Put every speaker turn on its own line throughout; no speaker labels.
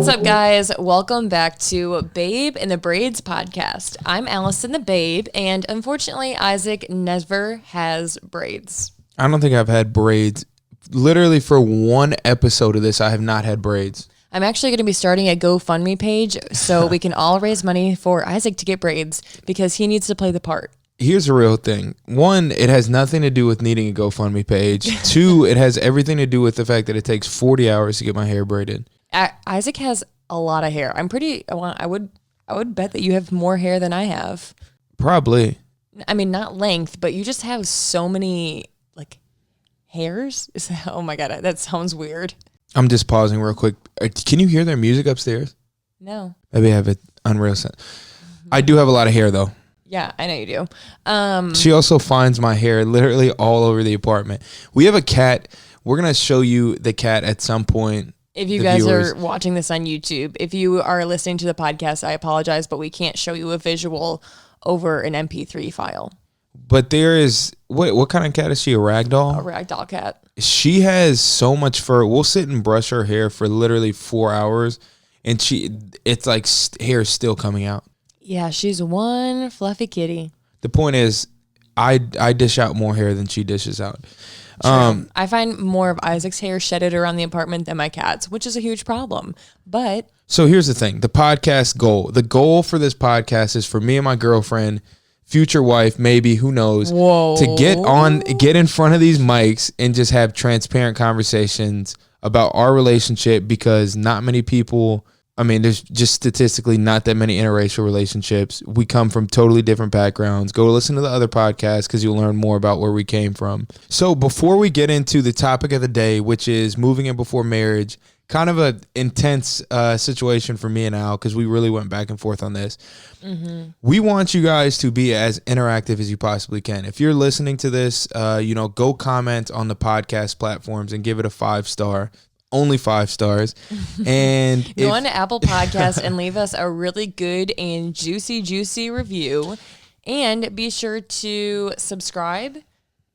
What's up, guys? Welcome back to Babe and the Braids podcast. I'm Allison the Babe, and unfortunately, Isaac never has braids.
I don't think I've had braids. Literally for one episode of this, I have not had braids.
I'm actually going to be starting a GoFundMe page so we can all raise money for Isaac to get braids because he needs to play the part.
Here's the real thing. One, it has nothing to do with needing a GoFundMe page. Two, it has everything to do with the fact that it takes 40 hours to get my hair braided.
Isaac has a lot of hair. I would bet that you have more hair than I have.
Probably.
I mean, not length, but you just have so many like hairs. Oh my God, that sounds weird.
I'm just pausing real quick. Can you hear their music upstairs?
No.
Maybe I have an unreal sense. I do have a lot of hair though.
Yeah, I know you do.
She also finds my hair literally all over the apartment. We have a cat. We're going to show you the cat at some point.
If you guys are watching this on YouTube, if you are listening to the podcast, I apologize, but we can't show you a visual over an MP3 file.
But there is, what kind of cat is she, a ragdoll?
A ragdoll cat.
She has so much fur. We'll sit and brush her hair for literally 4 hours, and it's like hair is still coming out.
Yeah, she's one fluffy kitty.
The point is, I dish out more hair than she dishes out.
I find more of Isaac's hair shedded around the apartment than my cat's, which is a huge problem. But
so here's the thing: the podcast goal. The goal for this podcast is for me and my girlfriend, future wife, maybe, who knows, to get in front of these mics and just have transparent conversations about our relationship, because not many people. I mean, there's just statistically not that many interracial relationships. We come from totally different backgrounds. Go listen to the other podcasts because you'll learn more about where we came from. So before we get into the topic of the day, which is moving in before marriage, kind of an intense situation for me and Al because we really went back and forth on this. Mm-hmm. We want you guys to be as interactive as you possibly can. If you're listening to this, go comment on the podcast platforms and give it a 5-star. Only 5 stars. And
go on to Apple Podcasts and leave us a really good and juicy review. And be sure to subscribe.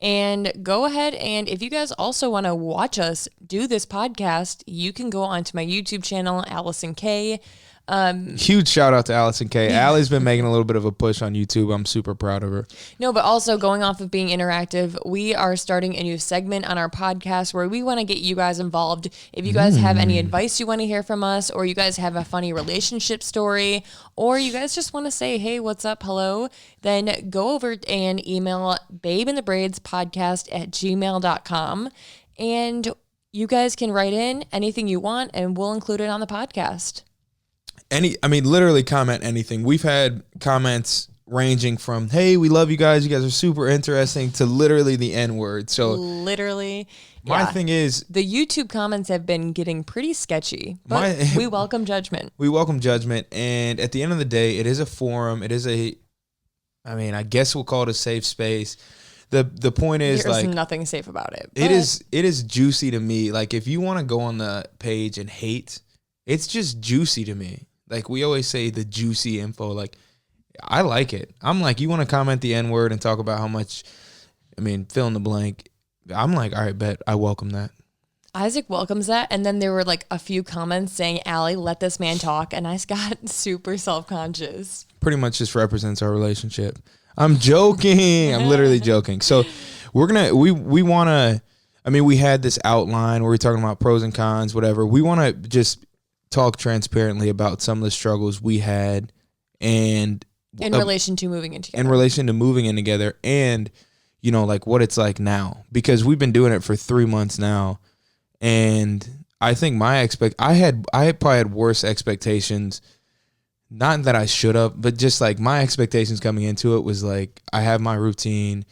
And go ahead, and if you guys also want to watch us do this podcast, you can go onto my YouTube channel, Allison K.
Huge shout out to Allison K. Allie's been making a little bit of a push on YouTube. I'm super proud of her.
No, but also going off of being interactive, we are starting a new segment on our podcast where we want to get you guys involved. If you guys have any advice you want to hear from us, or you guys have a funny relationship story, or you guys just want to say, hey, what's up, hello, then go over and email babeandthebraidspodcast@gmail.com, and you guys can write in anything you want, and we'll include it on the podcast.
Literally comment anything. We've had comments ranging from, hey, we love you guys are super interesting, to literally the N-word. So
literally,
my thing is,
the YouTube comments have been getting pretty sketchy, but we welcome judgment.
We welcome judgment. And at the end of the day, it is a forum. It is I guess we'll call it a safe space. The point is,
there's nothing safe about it.
It is juicy to me. Like, if you want to go on the page and hate, it's just juicy to me. Like, we always say the juicy info. Like, I like it. I'm like, you want to comment the N-word and talk about how much, fill in the blank. I'm like, all right, bet. I welcome that.
Isaac welcomes that. And then there were like a few comments saying, Allie, let this man talk. And I got super self-conscious.
Pretty much just represents our relationship. I'm joking. I'm literally joking. So we want to, we had this outline where we're talking about pros and cons, whatever. We want to just talk transparently about some of the struggles we had, and
in relation to moving in together.
In relation to moving in together, and like what it's like now, because we've been doing it for 3 months now, and I think I probably had worse expectations. Not that I should have, but just like my expectations coming into it was like, I have my routine.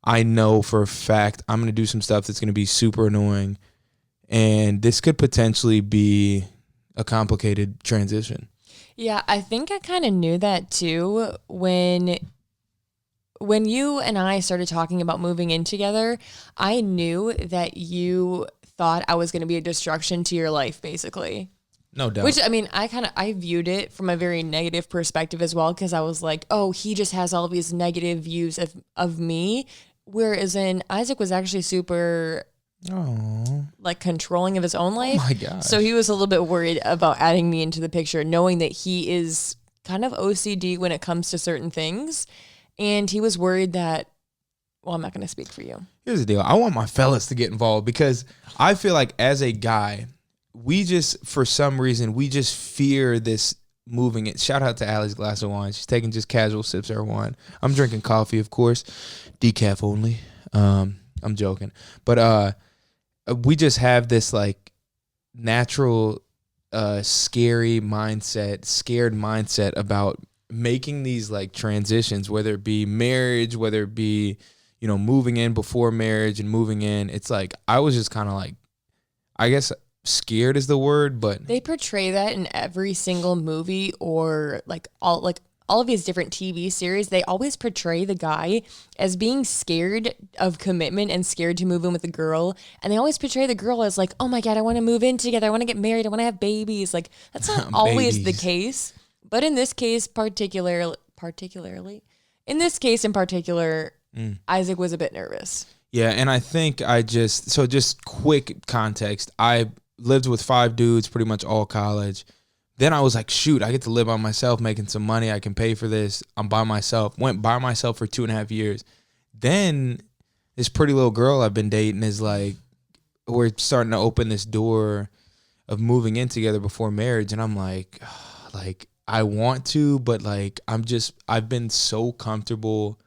I know for a fact I'm going to do some stuff that's going to be super annoying, and this could potentially be a complicated transition.
Yeah, I think I kind of knew that too when you and I started talking about moving in together. I knew that you thought I was going to be a distraction to your life, basically.
No doubt.
Which, I viewed it from a very negative perspective as well, because I was like, oh, he just has all these negative views of me. Whereas Isaac was actually super
Oh.
like controlling of his own life.
Oh my gosh.
So he was a little bit worried about adding me into the picture, knowing that he is kind of OCD when it comes to certain things. And he was worried that, well, I'm not going to speak for you.
Here's the deal. I want my fellas to get involved because I feel like as a guy, we just, for some reason, we just fear this moving it. Shout out to Allie's glass of wine. She's taking just casual sips of her wine. I'm drinking coffee, of course. Decaf only. I'm joking. But we just have this like natural scared mindset about making these like transitions, whether it be marriage, whether it be, you know, moving in before marriage and moving in. It's like, I was just kind of like, I guess scared is the word, but
they portray that in every single movie or all of these different TV series. They always portray the guy as being scared of commitment and scared to move in with a girl. And they always portray the girl as like, oh my God, I want to move in together. I want to get married. I want to have babies. Like, that's not always the case. But in this case, particularly, Isaac was a bit nervous.
Yeah. And I think just quick context. I lived with 5 dudes, pretty much all college. Then I was like, shoot, I get to live by myself, making some money. I can pay for this. I'm by myself. Went by myself for 2.5 years. Then this pretty little girl I've been dating is like, we're starting to open this door of moving in together before marriage. And I'm like, I want to, but like, I've been so comfortable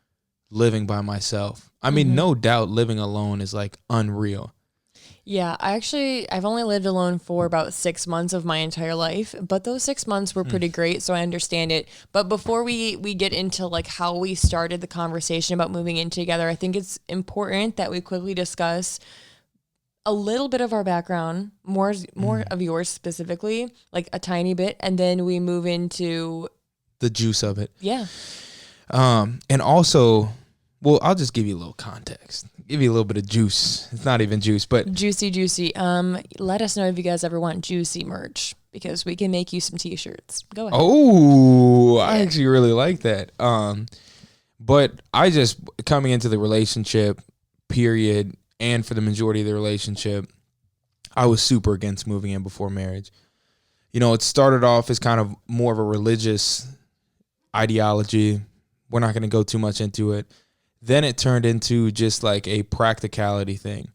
living by myself. I mean, no doubt living alone is like unreal.
Yeah, I've only lived alone for about 6 months of my entire life, but those 6 months were pretty great, so I understand it. But before we get into like how we started the conversation about moving in together, I think it's important that we quickly discuss a little bit of our background, more of yours specifically, like a tiny bit, and then we move into
the juice of it.
Yeah.
And also, well, I'll just give you a little context. Give you a little bit of juice. It's not even juice, but
juicy. Let us know if you guys ever want juicy merch because we can make you some t-shirts. Go ahead.
Oh, I actually really like that. But I just coming into the relationship period and for the majority of the relationship, I was super against moving in before marriage. You know, it started off as kind of more of a religious ideology. We're not going to go too much into it. Then it turned into just like a practicality thing.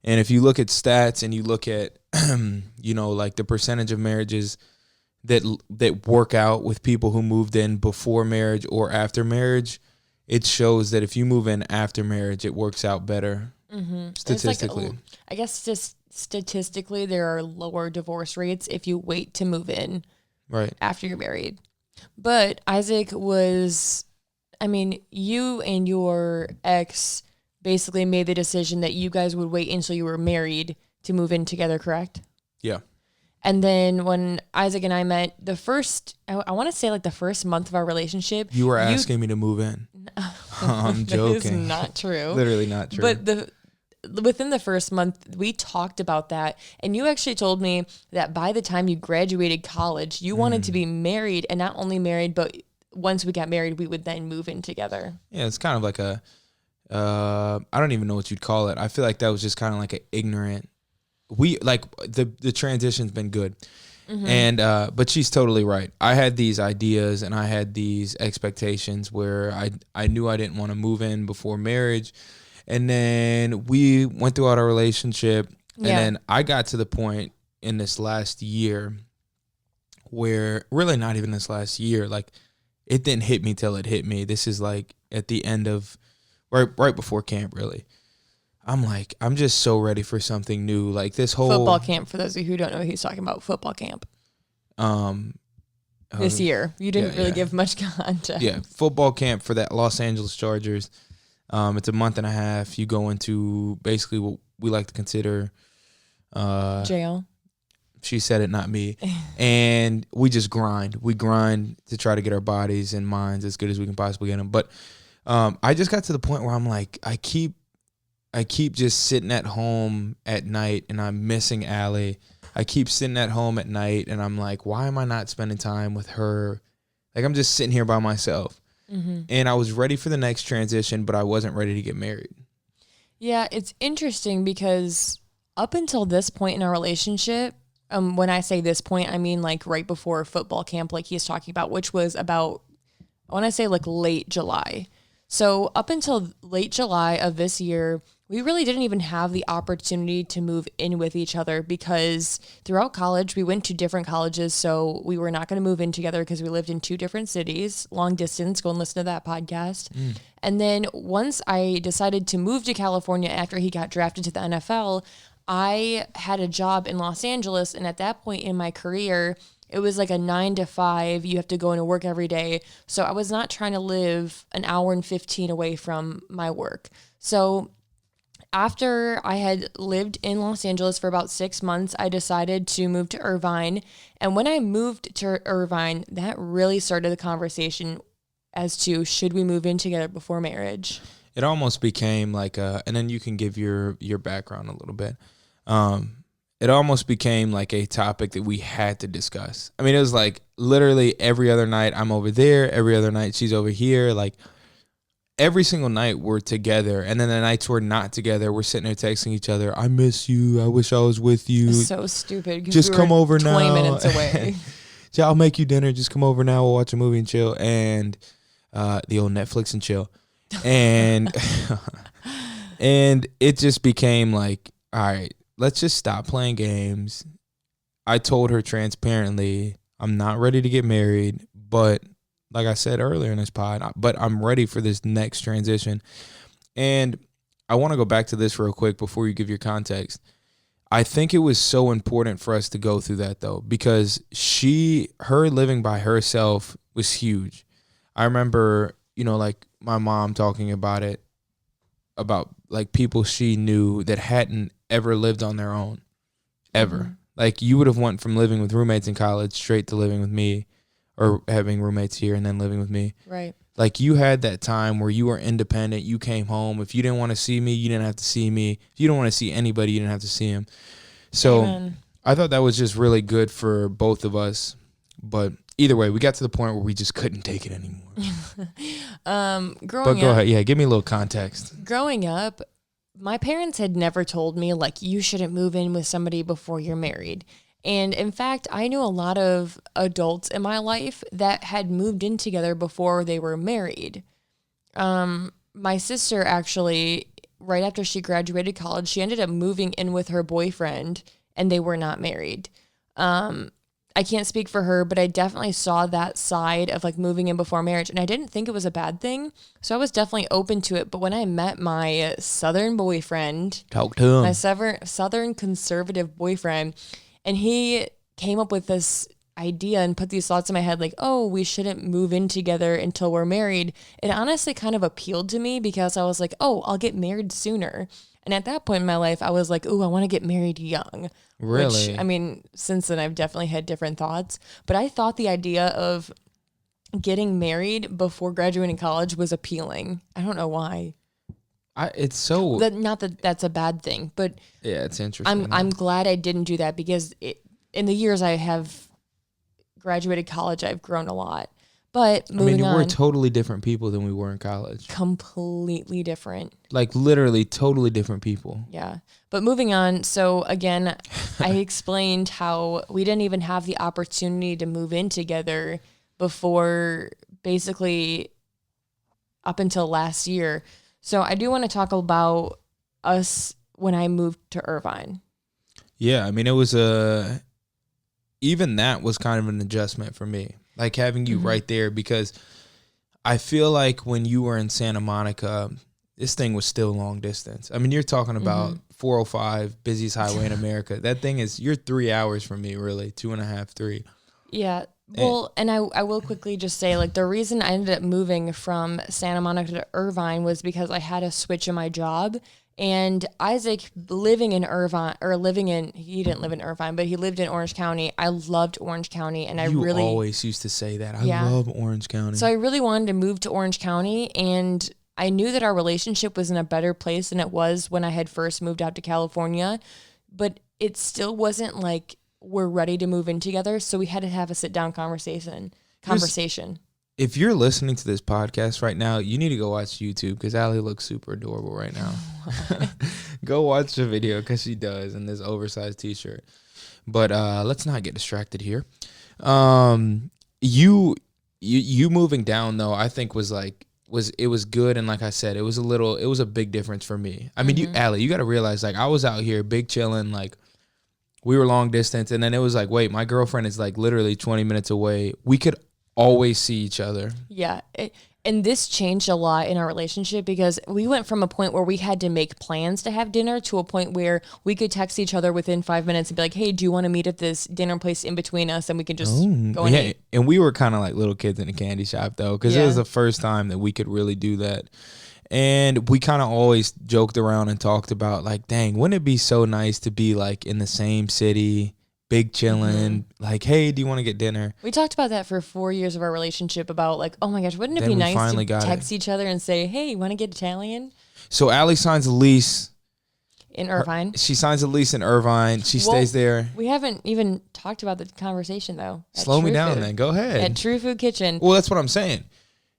And if you look at stats and you look at, you know, like the percentage of marriages that work out with people who moved in before marriage or after marriage, it shows that if you move in after marriage, it works out better statistically.
Like, I guess just statistically, there are lower divorce rates if you wait to move in after you're married. But Isaac was... I mean, you and your ex basically made the decision that you guys would wait until you were married to move in together, correct?
Yeah.
And then when Isaac and I met, I want to say like the first month of our relationship.
You were asking me to move in. I'm joking.
That is not true.
Literally not true.
But within the first month, we talked about that. And you actually told me that by the time you graduated college, you wanted to be married, and not only married, but once we got married, we would then move in together. Yeah,
it's kind of like I don't even know what you'd call it. I feel like that was just kind of like an ignorant. The transition's been good. And, but she's totally right. I had these ideas and I had these expectations where I knew I didn't want to move in before marriage. And then we went throughout our relationship. And then I got to the point in this last year where, really not even this last year, like, it didn't hit me till it hit me. This is like at the end of, right before camp, really. I'm like, I'm just so ready for something new. Like this whole
football camp. For those of you who don't know, he's talking about football camp. This year, you didn't really give much context.
Yeah, football camp for that Los Angeles Chargers. It's a month and a half. You go into basically what we like to consider
jail.
She said it, not me. And we just grind. We grind to try to get our bodies and minds as good as we can possibly get them. But I just got to the point where I'm like, I keep just sitting at home at night and I'm missing Allie. I keep sitting at home at night and I'm like, why am I not spending time with her? Like, I'm just sitting here by myself. And I was ready for the next transition, but I wasn't ready to get married.
Yeah, it's interesting because up until this point in our relationship, when I say this point, I mean like right before football camp, like he's talking about, which was about, I want to say like late July. So up until late July of this year, we really didn't even have the opportunity to move in with each other because throughout college, we went to different colleges. So we were not going to move in together because we lived in 2 different cities, long distance. Go and listen to that podcast. And then once I decided to move to California after he got drafted to the NFL, I had a job in Los Angeles. And at that point in my career, it was like a 9 to 5. You have to go into work every day. So I was not trying to live an hour and 15 away from my work. So after I had lived in Los Angeles for about 6 months, I decided to move to Irvine. And when I moved to Irvine, that really started the conversation as to should we move in together before marriage.
It almost became like and then you can give your background a little bit. It almost became like a topic that we had to discuss. I mean, it was like literally every other night I'm over there, every other night she's over here. Like every single night we're together, and then the nights we're not together, we're sitting there texting each other. I miss you. I wish I was with you.
It's so stupid.
Just come over
20
now.
20 minutes away.
Yeah, I'll make you dinner. Just come over now. We'll watch a movie and chill. And the old Netflix and chill. And and it just became like, all right, let's just stop playing games. I told her transparently, I'm not ready to get married, but like I said earlier in this pod, but I'm ready for this next transition. And I want to go back to this real quick before you give your context. I think it was so important for us to go through that though, because her living by herself was huge. I remember, like my mom talking about it, about like people she knew that hadn't ever lived on their own, ever. Mm-hmm. Like you would have went from living with roommates in college straight to living with me, or having roommates here and then living with me. Right. Like you had that time where you were independent. You came home. If you didn't want to see me, you didn't have to see me. If you don't want to see anybody, you didn't have to see him. So Amen. I thought that was just really good for both of us. But either way, we got to the point where we just couldn't take it anymore. Go ahead. Yeah, give me a little context.
Growing up, my parents had never told me, like, you shouldn't move in with somebody before you're married. And in fact, I knew a lot of adults in my life that had moved in together before they were married. My sister actually, right after she graduated college, she ended up moving in with her boyfriend, and they were not married. I can't speak for her, but I definitely saw that side of like moving in before marriage, and I didn't think it was a bad thing. So I was definitely open to it. But when I met my Southern boyfriend,
talk to him,
my Southern conservative boyfriend, and he came up with this idea and put these thoughts in my head like, oh, we shouldn't move in together until we're married. It honestly kind of appealed to me because I was like, oh, I'll get married sooner. And at that point in my life, I was like, oh, I want to get married young.
Really?
Which, I mean, since then, I've definitely had different thoughts. But I thought the idea of getting married before graduating college was appealing. I don't know why.
It's so
not that that's a bad thing, but
yeah, it's interesting.
I'm glad I didn't do that because in the years I have graduated college, I've grown a lot. But moving on,
we're totally different people than we were in college.
Completely different.
Like literally totally different people.
Yeah. But moving on, so again, I explained how we didn't even have the opportunity to move in together before basically up until last year. So I do want to talk about us when I moved to Irvine.
Yeah, I mean, it was even that was kind of an adjustment for me. Like having you right there, because I feel like when you were in Santa Monica, this thing was still long distance. I mean, you're talking about 405, busiest highway in America. That thing is, you're 3 hours from me, really, 2.5, 3.
Yeah. Well, and I will quickly just say, like, the reason I ended up moving from Santa Monica to Irvine was because I had a switch in my job. And Isaac living in Irvine, he didn't live in Irvine, but he lived in Orange County. I loved Orange County, and
you always used to say that. I love Orange County.
So I really wanted to move to Orange County, and I knew that our relationship was in a better place than it was when I had first moved out to California, but it still wasn't like we're ready to move in together, so we had to have a sit-down conversation.
if you're listening to this podcast right now, you need to go watch YouTube because Allie looks super adorable right now. Go watch the video because she does in this oversized t-shirt. But let's not get distracted here. You moving down though, I think was good, and like I said, it was a big difference for me. I mean, Allie, you got to realize, like, I was out here big chilling, like we were long distance, and then it was like, wait, my girlfriend is like literally 20 minutes away. We could always see each other.
Yeah. And this changed a lot in our relationship because we went from a point where we had to make plans to have dinner to a point where we could text each other within 5 minutes and be like, hey, do you want to meet at this dinner place in between us? And we could just go and eat.
And we were kind of like little kids in a candy shop though, because it was the first time that we could really do that. And we kind of always joked around and talked about like, dang, wouldn't it be so nice to be like in the same city, big chilling, like, hey, do you want to get dinner?
We talked about that for 4 years of our relationship about like, oh my gosh, wouldn't it be nice to text each other and say, hey, you want to get Italian?
So Allie signs a lease
in Irvine.
She signs a lease in Irvine. She stays there.
We haven't even talked about the conversation though.
Slow me down then. Go ahead.
At True Food Kitchen.
Well, that's what I'm saying.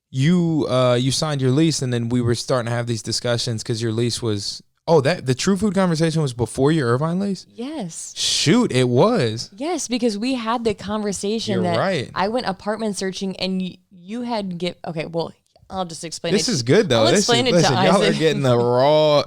You signed your lease, and then we were starting to have these discussions because your lease was... Oh, the True Food conversation was before your Irvine lease?
Yes.
Shoot, it was.
Yes, because we had the conversation
right.
I went apartment searching and you had to get... Okay, well, I'll just explain
this is good, though. Listen, y'all are getting the raw...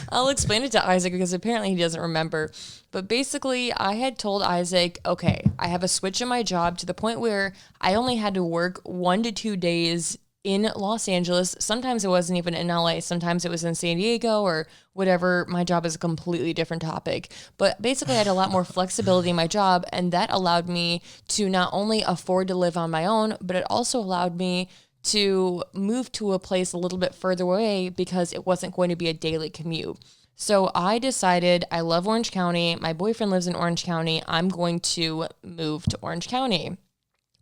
I'll explain it to Isaac because apparently he doesn't remember. But basically, I had told Isaac, okay, I have a switch in my job to the point where I only had to work 1 to 2 days in Los Angeles. Sometimes it wasn't even in LA. Sometimes it was in San Diego or whatever. My job is a completely different topic. But basically, I had a lot more flexibility in my job, and that allowed me to not only afford to live on my own, but it also allowed me to move to a place a little bit further away because it wasn't going to be a daily commute. So I decided, I love Orange County. My boyfriend lives in Orange County. I'm going to move to Orange County.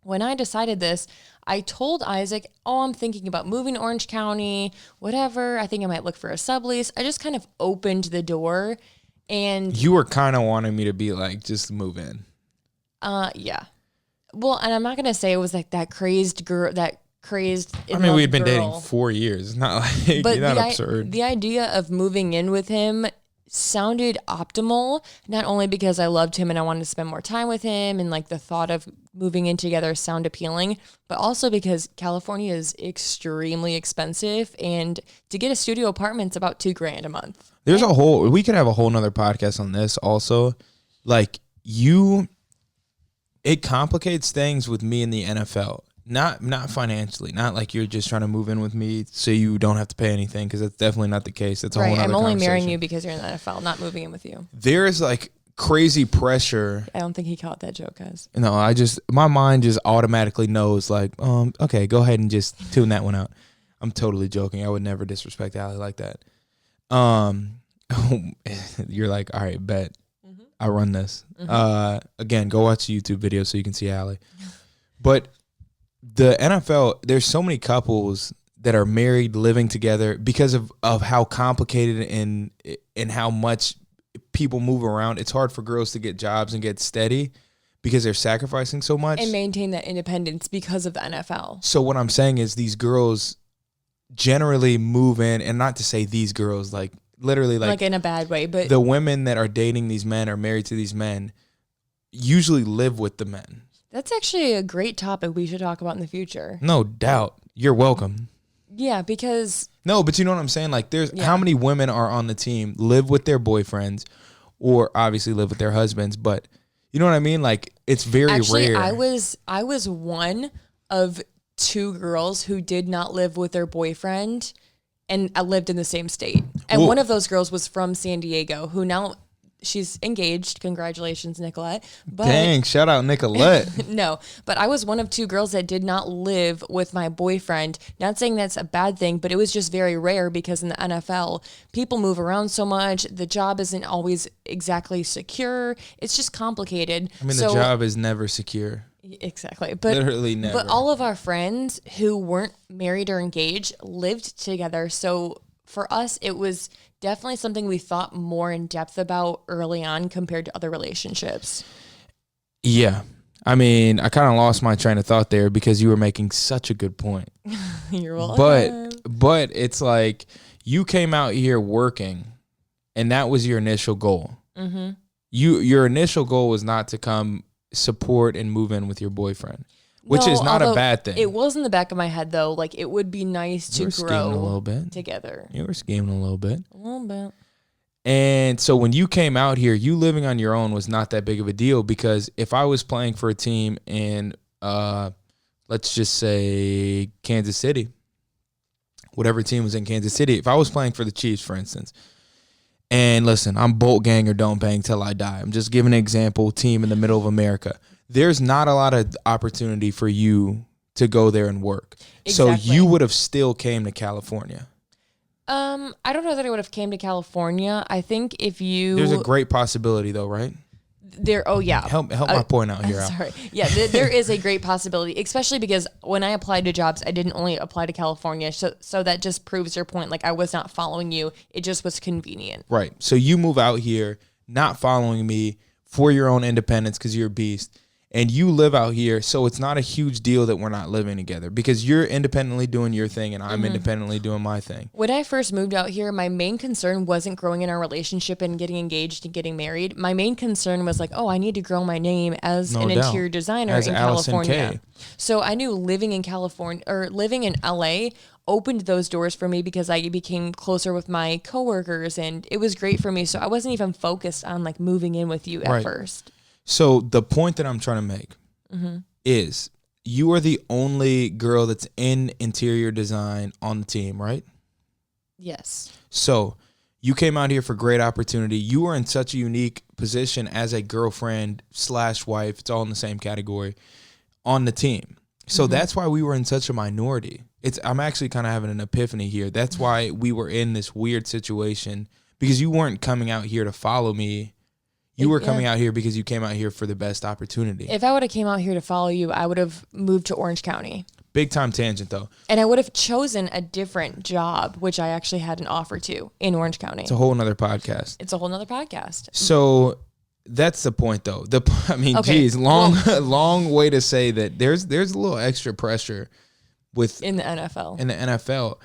When I decided this, I told Isaac, I'm thinking about moving to Orange County, whatever. I think I might look for a sublease. I just kind of opened the door, and...
You were kind of wanting me to be like, just move in.
Yeah. Well, and I'm not going to say it was like that crazed girl,
I mean, we'd been dating 4 years. It's not like,
but
not absurd.
The idea of moving in with him sounded optimal, not only because I loved him and I wanted to spend more time with him and like the thought of moving in together sound appealing, but also because California is extremely expensive, and to get a studio apartment's about $2,000 a month.
There's we could have a whole nother podcast on this also. Like it complicates things with me in the NFL. Not financially, not like you're just trying to move in with me so you don't have to pay anything, because that's definitely not the case. That's a whole other
I'm only
conversation.
marrying you because you're in the NFL, not moving in with you.
There's like crazy pressure.
I don't think he caught that joke, guys.
No, my mind just automatically knows like, okay, go ahead and just tune that one out. I'm totally joking. I would never disrespect Allie like that. You're like, all right, bet. Mm-hmm. I run this. Mm-hmm. Again, go watch the YouTube video so you can see Allie. But the NFL, there's so many couples that are married, living together because of how complicated and how much people move around. It's hard for girls to get jobs and get steady because they're sacrificing so much.
And maintain that independence because of the NFL.
So what I'm saying is these girls generally move in, and not to say these girls, like literally like
in a bad way, but
the women that are dating these men or married to these men usually live with the men.
That's actually a great topic we should talk about in the future.
No doubt. You're welcome.
Yeah, because...
No, but you know what I'm saying? Like, how many women are on the team, live with their boyfriends, or obviously live with their husbands, but you know what I mean? Like, it's very rare.
I was one of 2 girls who did not live with their boyfriend, and I lived in the same state. And one of those girls was from San Diego, who now... She's engaged. Congratulations, Nicolette. But,
dang, shout out Nicolette.
No, but I was one of 2 girls that did not live with my boyfriend. Not saying that's a bad thing, but it was just very rare because in the NFL, people move around so much. The job isn't always exactly secure. It's just complicated.
I mean, the job is never secure.
Exactly. But
literally never.
But all of our friends who weren't married or engaged lived together. So for us, it was definitely something we thought more in depth about early on compared to other relationships.
Yeah. I mean, I kind of lost my train of thought there because you were making such a good point.
You're welcome.
But it's like you came out here working, and that was your initial goal. Mm-hmm. Your initial goal was not to come support and move in with your boyfriend, which is not a bad thing.
It was in the back of my head though. Like it would be nice to grow
a little bit
together.
You were scheming a little bit.
A little bit.
And so when you came out here, you living on your own was not that big of a deal because if I was playing for a team in, let's just say Kansas City, whatever team was in Kansas City, if I was playing for the Chiefs, for instance, and listen, I'm bolt gang or don't bang till I die. I'm just giving an example, team in the middle of America. There's not a lot of opportunity for you to go there and work. Exactly. So you would have still came to California.
I don't know that I would have came to California. I think if you...
There's a great possibility though, right?
Oh yeah.
Help my point out here.
Sorry. Yeah, there is a great possibility, especially because when I applied to jobs, I didn't only apply to California. So that just proves your point. Like I was not following you. It just was convenient.
Right. So you move out here, not following me for your own independence because you're a beast. And you live out here, so it's not a huge deal that we're not living together because you're independently doing your thing and I'm independently doing my thing.
When I first moved out here, my main concern wasn't growing in our relationship and getting engaged and getting married. My main concern was like, oh, I need to grow my name as an interior designer in
Allison
California.
K.
So I knew living in California or living in LA opened those doors for me because I became closer with my coworkers and it was great for me. So I wasn't even focused on like moving in with you at first.
So the point that I'm trying to make is you are the only girl that's in interior design on the team, right?
Yes.
So you came out here for great opportunity. You were in such a unique position as a girlfriend / wife. It's all in the same category on the team. So that's why we were in such a minority. I'm actually kind of having an epiphany here. That's why we were in this weird situation because you weren't coming out here to follow me. You were coming out here because you came out here for the best opportunity.
If I would have came out here to follow you, I would have moved to Orange County.
Big time tangent, though.
And I would have chosen a different job, which I actually had an offer to in Orange County.
It's a whole nother podcast. So that's the point, though. Geez, long way to say that there's a little extra pressure in the NFL.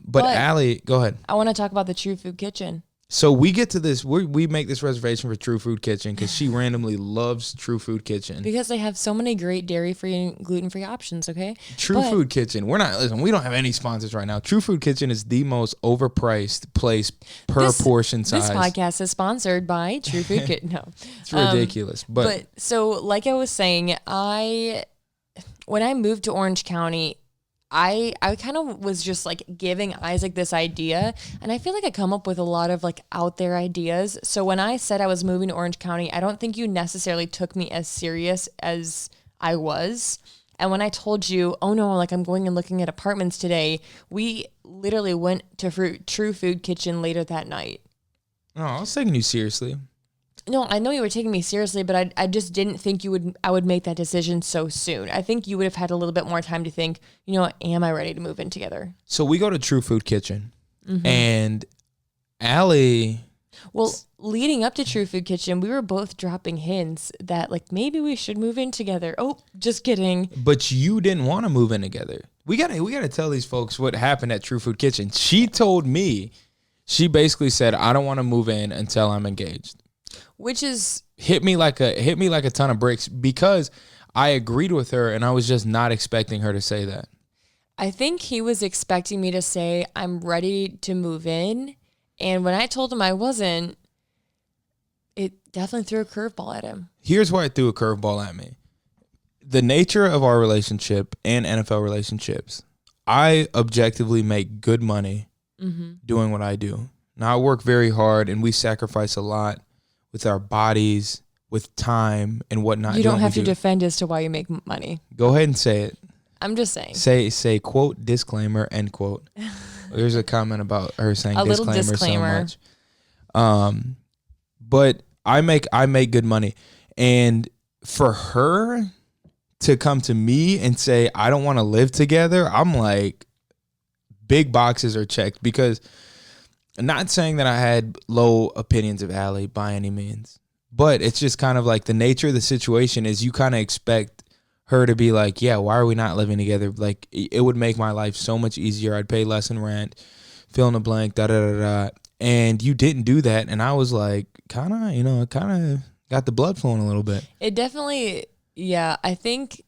But Allie, go ahead.
I want to talk about the True Food Kitchen.
So we get to this, we make this reservation for True Food Kitchen because she randomly loves True Food Kitchen.
Because they have so many great dairy-free and gluten-free options, okay?
Food Kitchen. We don't have any sponsors right now. True Food Kitchen is the most overpriced place per portion size.
This podcast is sponsored by True Food Kitchen. No.
It's ridiculous. But
so like I was saying, when I moved to Orange County, I kind of was just like giving Isaac this idea, and I feel like I come up with a lot of like out there ideas. So when I said I was moving to Orange County, I don't think you necessarily took me as serious as I was. And when I told you, oh no, like I'm going and looking at apartments today, we literally went to True Food Kitchen later that night.
Oh, I was taking you seriously.
No, I know you were taking me seriously, but I just didn't think I would make that decision so soon. I think you would have had a little bit more time to think, am I ready to move in together?
So we go to True Food Kitchen, and Allie...
Well, leading up to True Food Kitchen, we were both dropping hints that like maybe we should move in together. Oh, just kidding.
But you didn't want to move in together. We gotta tell these folks what happened at True Food Kitchen. She told me, she basically said, I don't want to move in until I'm engaged.
Which is
hit me like a ton of bricks because I agreed with her and I was just not expecting her to say that.
I think he was expecting me to say I'm ready to move in, and when I told him I wasn't, it definitely threw a curveball at him.
Here's why it threw a curveball at me. The nature of our relationship and NFL relationships, I objectively make good money doing what I do. Now I work very hard and we sacrifice a lot with our bodies, with time and whatnot.
You don't have to defend as to why you make money.
Go ahead and say it.
I'm just saying.
Say quote, disclaimer, end quote. There's a comment about her saying
a little disclaimer
so much. But I make good money. And for her to come to me and say, I don't want to live together, I'm like, big boxes are checked because... Not saying that I had low opinions of Allie by any means. But it's just kind of like the nature of the situation is you kind of expect her to be like, yeah, why are we not living together? Like, it would make my life so much easier. I'd pay less in rent, fill in the blank, da-da-da-da. And you didn't do that. And I was like, it kind of got the blood flowing a little bit.
It definitely, yeah, I think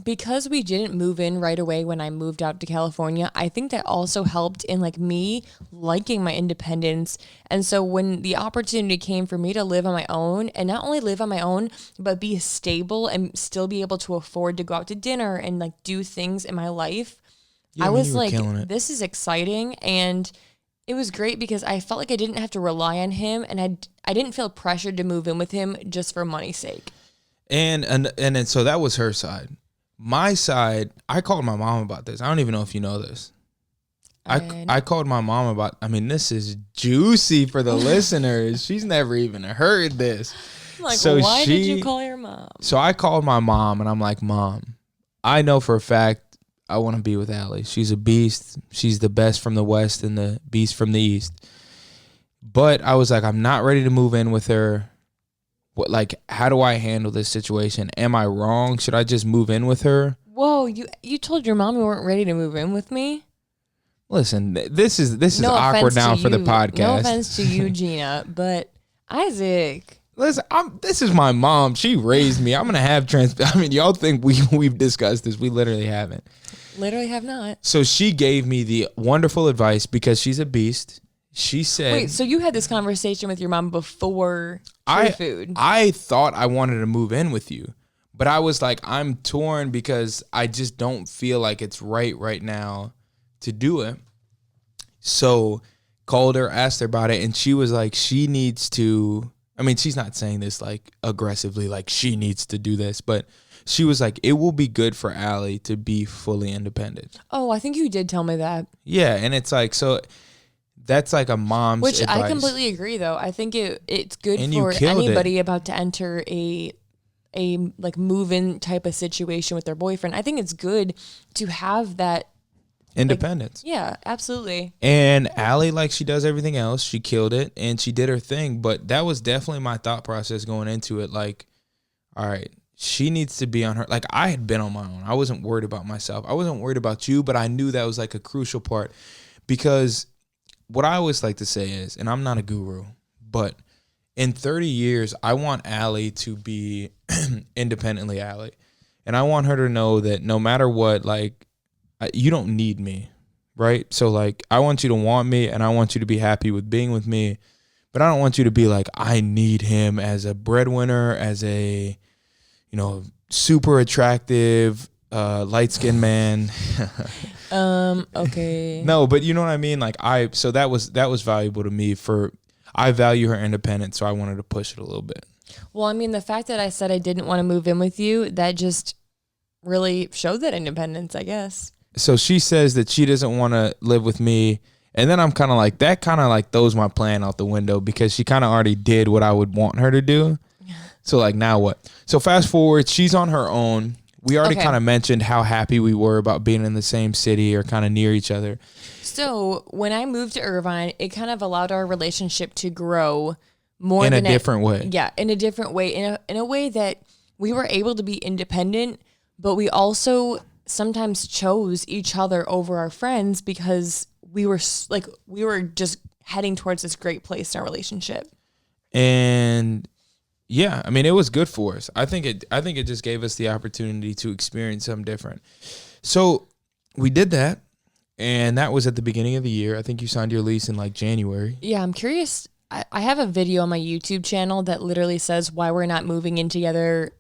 because we didn't move in right away when I moved out to California, I think that also helped in like me liking my independence. And so when the opportunity came for me to live on my own, and not only live on my own, but be stable and still be able to afford to go out to dinner and like do things in my life, I was like, this is exciting. And it was great because I felt like I didn't have to rely on him, and I didn't feel pressured to move in with him just for money's sake. And
then so that was her side. My side, I called my mom about this. I don't even know if you know this. I called my mom about, this is juicy for the listeners. She's never even heard this.
Like, so why did you call your mom?
So I called my mom and I'm like, Mom, I know for a fact I want to be with Allie. She's a beast. She's the best from the West and the beast from the East. But I was like, I'm not ready to move in with her. What, like, how do I handle this situation? Am I wrong? Should I just move in with her?
Whoa, you told your mom you weren't ready to move in with me?
Listen, this is no awkward now for the podcast.
No offense to you, Gina, but Isaac.
Listen, this is my mom. She raised me. I'm gonna have y'all think we've discussed this. We literally haven't.
Literally have not.
So she gave me the wonderful advice because she's a beast. She said,
wait, so you had this conversation with your mom before food?
I thought I wanted to move in with you, but I was like, I'm torn because I just don't feel like it's right now to do it. So called her, asked her about it, and she was like, she needs to, she's not saying this like aggressively, like she needs to do this, but she was like, it will be good for Allie to be fully independent.
Oh, I think you did tell me that.
Yeah, and it's like, so that's like a mom's
Which
advice.
I completely agree, though. I think it's good for anybody about to enter a like move-in type of situation with their boyfriend. I think it's good to have that
independence.
Like, yeah, absolutely.
And Allie, like she does everything else, she killed it and she did her thing. But that was definitely my thought process going into it. Like, all right, she needs to be on her. Like, I had been on my own. I wasn't worried about myself. I wasn't worried about you, but I knew that was like a crucial part because what I always like to say is, and I'm not a guru, but in 30 years, I want Allie to be independently Allie. And I want her to know that no matter what, like, you don't need me, right? So, like, I want you to want me and I want you to be happy with being with me. But I don't want you to be like, I need him as a breadwinner, as a, super attractive, light-skinned man.
Okay.
No, but you know what I mean? Like so that was valuable to me I value her independence, so I wanted to push it a little bit.
Well, the fact that I said I didn't want to move in with you, that just really showed that independence, I guess.
So she says that she doesn't want to live with me. And then I'm kind of like, that kind of like throws my plan out the window because she kind of already did what I would want her to do. So like, now what? So fast forward, she's on her own. We already kind of mentioned how happy we were about being in the same city or kind of near each other.
So when I moved to Irvine, it kind of allowed our relationship to grow more
in a different way.
Yeah, in a different way, in a way that we were able to be independent, but we also sometimes chose each other over our friends because we were just heading towards this great place in our relationship.
And yeah, it was good for us. I think it just gave us the opportunity to experience something different. So we did that, and that was at the beginning of the year. I think you signed your lease in like January.
Yeah, I'm curious. I have a video on my YouTube channel that literally says why we're not moving in together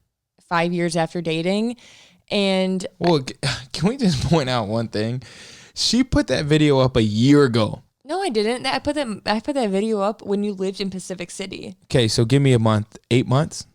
5 years after dating. And
well, can we just point out one thing? She put that video up a year ago.
No, I didn't. I put that video up when you lived in Pacific City.
Okay, so give me a month. 8 months?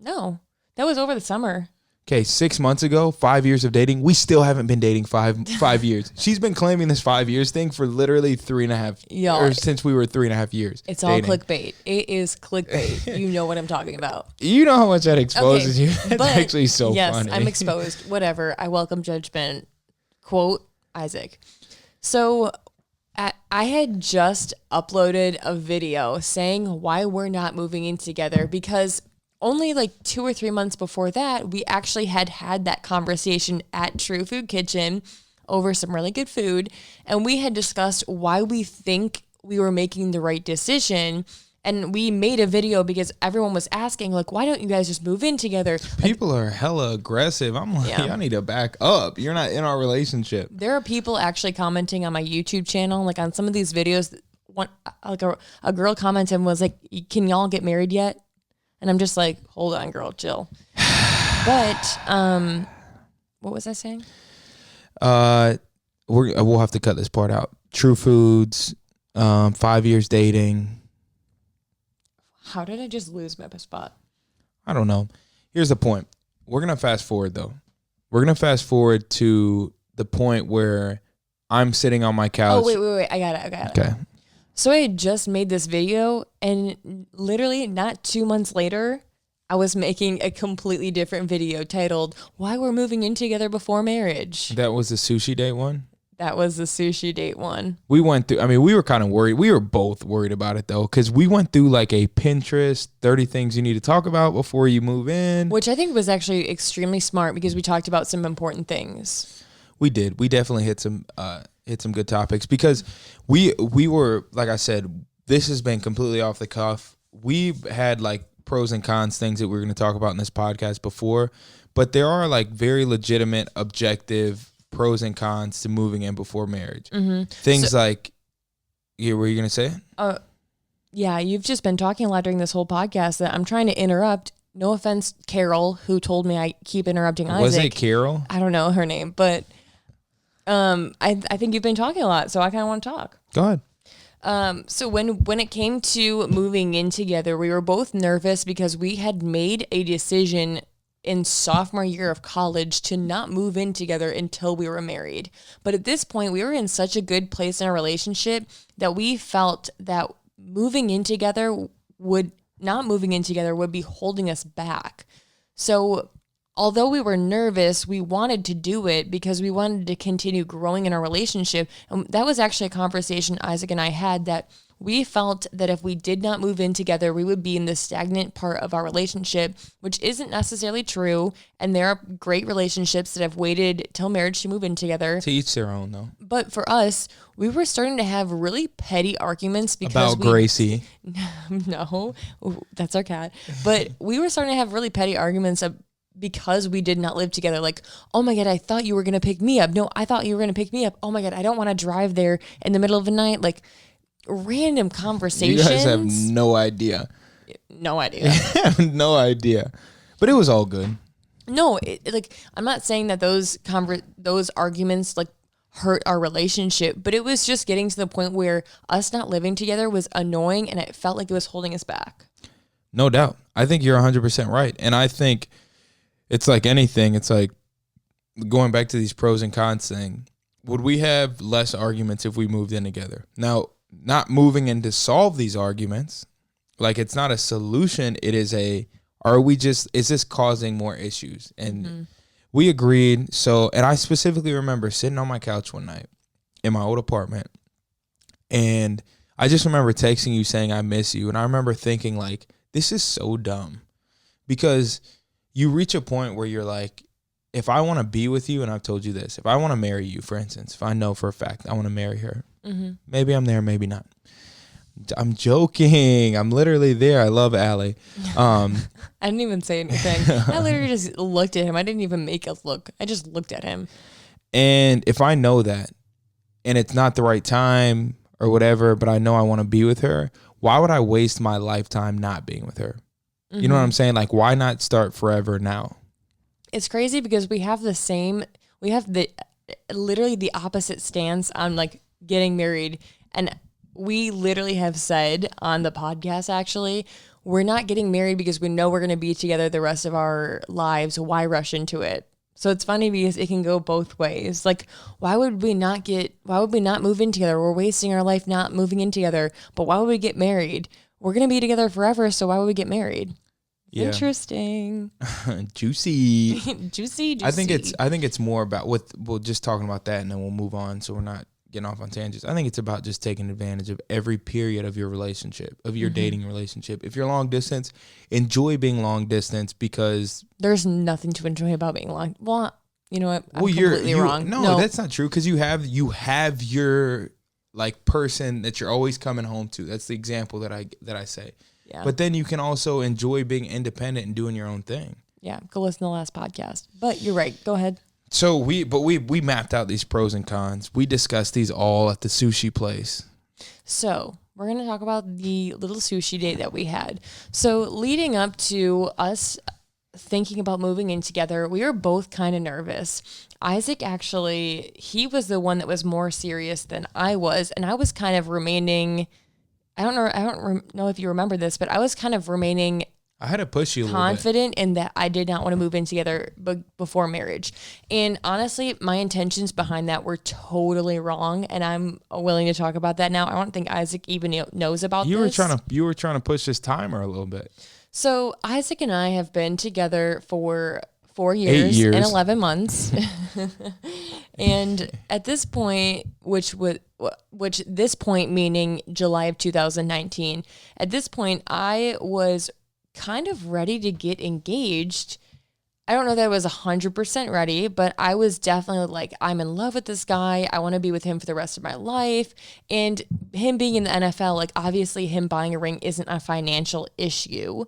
No, that was over the summer.
Okay, 6 months ago, 5 years of dating. We still haven't been dating five years. She's been claiming this 5 years thing for literally 3.5, or since we were 3.5 years.
It's dating. All clickbait. It is clickbait. You know what I'm talking about.
You know how much that exposes you. It's actually so funny.
Yes, I'm exposed. Whatever. I welcome judgment. Quote Isaac. So I had just uploaded a video saying why we're not moving in together, because only like 2 or 3 months before that, we actually had that conversation at True Food Kitchen over some really good food. And we had discussed why we think we were making the right decision. And we made a video because everyone was asking, like, why don't you guys just move in together?
People are hella aggressive. I'm like, I need to back up. You're not in our relationship.
There are people actually commenting on my YouTube channel, like on some of these videos. One, like a girl commented and was like, can y'all get married yet? And I'm just like, hold on, girl, chill. But what was I saying?
We'll have to cut this part out. True Foods, 5 years dating.
How did I just lose my spot?
I don't know. Here's the point. We're going to fast forward, though. We're going to fast forward to the point where I'm sitting on my couch.
Oh, wait. I got it. Okay. So I had just made this video, and literally not 2 months later, I was making a completely different video titled, Why We're Moving In Together Before Marriage.
That was the sushi date one?
That was the sushi date one.
We went through, we were kind of worried. We were both worried about it, though, because we went through like a Pinterest, 30 things you need to talk about before you move in.
Which I think was actually extremely smart because we talked about some important things.
We did. We definitely hit some good topics because we were, like I said, this has been completely off the cuff. We've had like pros and cons things that we were going to talk about in this podcast before, but there are like very legitimate, objective pros and cons to moving in before marriage. Mm-hmm. Things like, what were you going to say?
Yeah, you've just been talking a lot during this whole podcast that I'm trying to interrupt. No offense, Carol, who told me I keep interrupting Isaac.
Was it Carol?
I don't know her name, but I think you've been talking a lot, so I kind of want to talk.
Go ahead.
So when it came to moving in together, we were both nervous because we had made a decision in sophomore year of college to not move in together until we were married. But at this point, we were in such a good place in our relationship that we felt that not moving in together would be holding us back. So although we were nervous, we wanted to do it because we wanted to continue growing in our relationship. And that was actually a conversation Isaac and I had, that we felt that if we did not move in together, we would be in the stagnant part of our relationship, which isn't necessarily true. And there are great relationships that have waited till marriage to move in together.
To each their own, though.
But for us, we were starting to have really petty arguments because
about Gracie.
No, that's our cat. But we were starting to have really petty arguments because we did not live together. Like, oh my God, I thought you were going to pick me up. No, I thought you were going to pick me up. Oh my God, I don't want to drive there in the middle of the night. Like, random conversations.
You guys have no idea.
No idea.
No idea. But it was all good.
No, I'm not saying that those arguments like hurt our relationship, but it was just getting to the point where us not living together was annoying and it felt like it was holding us back.
No doubt. I think you're 100% right. And I think it's like anything. It's like going back to these pros and cons thing. Would we have less arguments if we moved in together? Now, not moving in to solve these arguments, like it's not a solution. It is is this causing more issues? And we agreed. So, and I specifically remember sitting on my couch one night in my old apartment, and I just remember texting you saying, I miss you. And I remember thinking like, this is so dumb, because you reach a point where you're like, if I want to be with you, and I've told you this, if I want to marry you, for instance, if I know for a fact I want to marry her, maybe I'm there, maybe not. I'm joking. I'm literally there. I love Allie.
I didn't even say anything. I literally just looked at him. I didn't even make a look. I just looked at him.
And if I know that, and it's not the right time or whatever, but I know I want to be with her, why would I waste my lifetime not being with her? You know what I'm saying? Like, why not start forever now?
It's crazy because we have literally the opposite stance on like getting married. And we literally have said on the podcast, actually, we're not getting married because we know we're going to be together the rest of our lives. Why rush into it? So it's funny because it can go both ways. Like, why would we not move in together? We're wasting our life not moving in together. But why would we get married? We're going to be together forever. So why would we get married? Yeah. Interesting.
Juicy.
Juicy.
I think it's more about we'll just talking about that, and then we'll move on. So we're not getting off on tangents. I think it's about just taking advantage of every period of your relationship, of your dating relationship. If you're long distance, enjoy being long distance because
there's nothing to enjoy about being long. Well, you know what? I'm completely wrong.
No, that's not true because you have your like person that you're always coming home to. That's the example that I say.
Yeah.
But then you can also enjoy being independent and doing your own thing.
Yeah, go listen to the last podcast. But you're right. Go ahead.
So we mapped out these pros and cons. We discussed these all at the sushi place.
So we're going to talk about the little sushi date that we had. So leading up to us thinking about moving in together, we were both kind of nervous. Isaac actually, he was the one that was more serious than I was. And I was kind of remaining, I don't know if you remember this, but I was kind of remaining
I had to push you a
confident in that I did not want to move in together before marriage. And honestly, my intentions behind that were totally wrong. And I'm willing to talk about that now. I don't think Isaac even knows about this.
You were trying to push this timer a little bit.
So Isaac and I have been together for 4 years and 11 months. And at this point, which this point meaning July of 2019, at this point, I was kind of ready to get engaged. I don't know that I was 100% ready, but I was definitely like, I'm in love with this guy. I want to be with him for the rest of my life. And him being in the NFL, like obviously him buying a ring isn't a financial issue,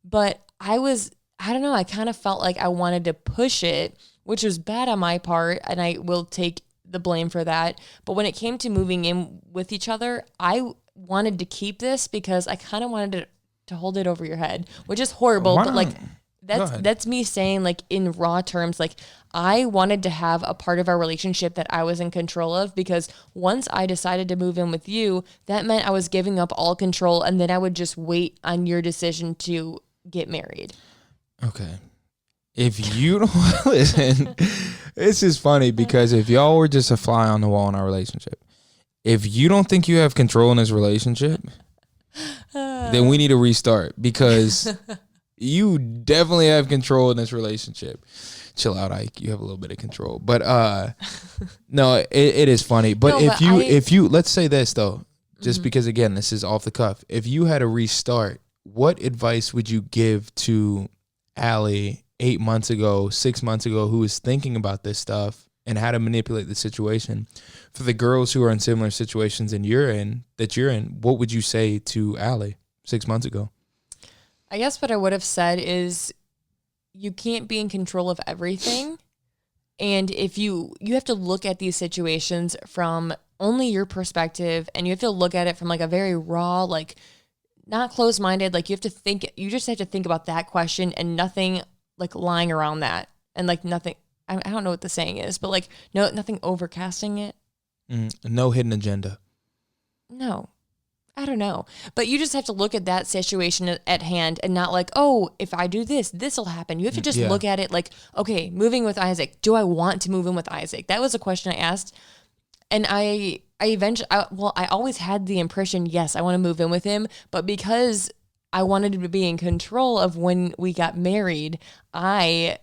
but I don't know. I kind of felt like I wanted to push it, which was bad on my part. And I will take the blame for that. But when it came to moving in with each other, I wanted to keep this because I kind of wanted to hold it over your head, which is horrible. But like, that's me saying like in raw terms, like I wanted to have a part of our relationship that I was in control of, because once I decided to move in with you, that meant I was giving up all control. And then I would just wait on your decision to get married.
Okay. If you don't listen, it's just funny because if y'all were just a fly on the wall in our relationship, if you don't think you have control in this relationship, then we need to restart because you definitely have control in this relationship. Chill out, Ike. You have a little bit of control. But no, it is funny. But no, if you let's say this though, just because again, this is off the cuff. If you had to restart, what advice would you give to Allie 8 months ago, 6 months ago, who was thinking about this stuff and how to manipulate the situation? For the girls who are in similar situations that you're in, what would you say to Allie 6 months ago?
I guess what I would have said is you can't be in control of everything. And if you have to look at these situations from only your perspective, and you have to look at it from like a very raw, like not closed-minded, like you just have to think about that question and nothing like lying around that. And like nothing, I don't know what the saying is, but like nothing overcasting it.
No hidden agenda.
No, I don't know. But you just have to look at that situation at hand and not like, oh, if I do this, this will happen. You have to just look at it like, okay, moving with Isaac. Do I want to move in with Isaac? That was a question I asked. And I always had the impression, yes, I want to move in with him. But because I wanted to be in control of when we got married, I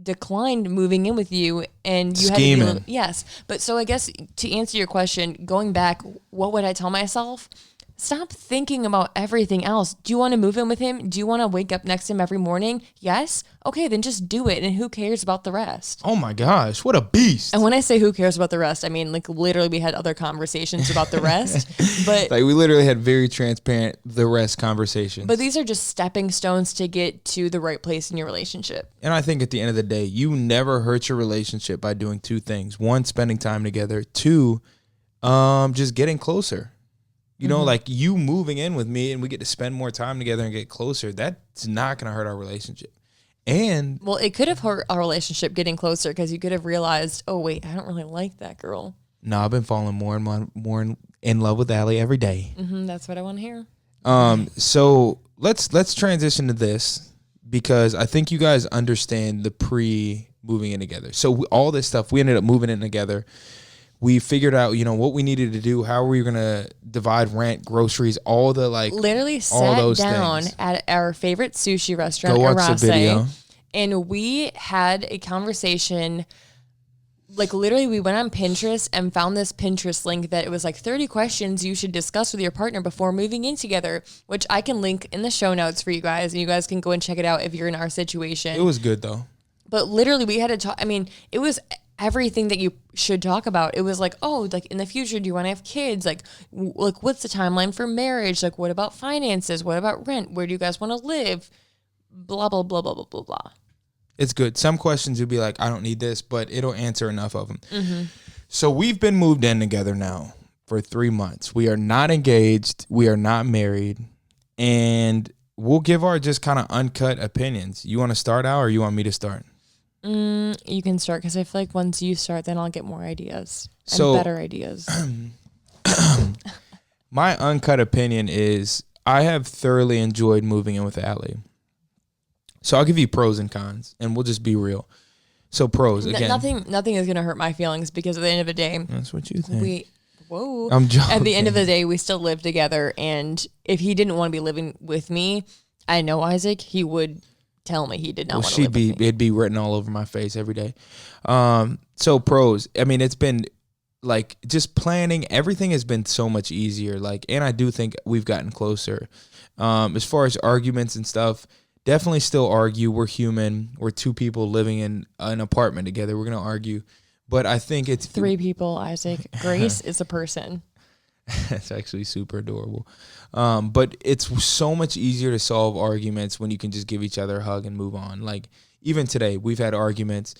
declined moving in with you, and you
Scheming.
had to yes. But so I guess to answer your question, going back, what would I tell myself? Stop thinking about everything else. Do you want to move in with him? Do you want to wake up next to him every morning? Yes? Okay, then just do it. And who cares about the rest?
Oh my gosh, what a beast.
And when I say who cares about the rest, I mean like literally we had other conversations about the rest. But
like we literally had very transparent the rest conversations.
But these are just stepping stones to get to the right place in your relationship.
And I think at the end of the day, you never hurt your relationship by doing two things. One, spending time together. Two, just getting closer. You know, like you moving in with me and we get to spend more time together and get closer. That's not going to hurt our relationship. And
well, it could have hurt our relationship getting closer because you could have realized, oh, wait, I don't really like that girl.
No, I've been falling more and more in love with Allie every day.
That's what I want to hear.
So let's transition to this because I think you guys understand the pre-moving in together. So all this stuff, we ended up moving in together. We figured out, what we needed to do, how we were going to divide rent, groceries, all the
literally
all those
sat down
things.
At our favorite sushi restaurant,
Go watch the video.
And we had a conversation like literally we went on Pinterest and found this Pinterest link that it was like 30 questions you should discuss with your partner before moving in together, which I can link in the show notes for you guys, and you guys can go and check it out if you're in our situation.
It was good though.
But literally we had to talk. I mean, it was everything that you should talk about. It was like, oh, like in the future, do you want to have kids? Like what's the timeline for marriage? Like, what about finances? What about rent? Where do you guys want to live? Blah, blah, blah, blah, blah, blah, blah.
It's good. Some questions you'll be like, I don't need this, but it'll answer enough of them. Mm-hmm. So we've been moved in together now for 3 months. We are not engaged. We are not married. And we'll give our just kind of uncut opinions. You want to start out or you want me to start?
You can start because I feel like once you start, then I'll get more ideas and better ideas.
My uncut opinion is I have thoroughly enjoyed moving in with Allie. So I'll give you pros and cons, and we'll just be real. So pros, again.
Nothing is going to hurt my feelings because at the end of the day.
That's what you think.
I'm joking. At the end of the day, we still live together, and if he didn't want to be living with me, I know Isaac, he would tell me he did not want to live with me.
It'd be written all over my face every day. So pros, I mean, it's been like just planning. Everything has been so much easier. Like, and I do think we've gotten closer. As far as arguments and stuff, definitely still argue. We're human. We're two people living in an apartment together. We're going to argue. But I think it's
3 people, Isaac. Grace is a person.
That's actually super adorable. But it's so much easier to solve arguments when you can just give each other a hug and move on. Like even today, we've had arguments.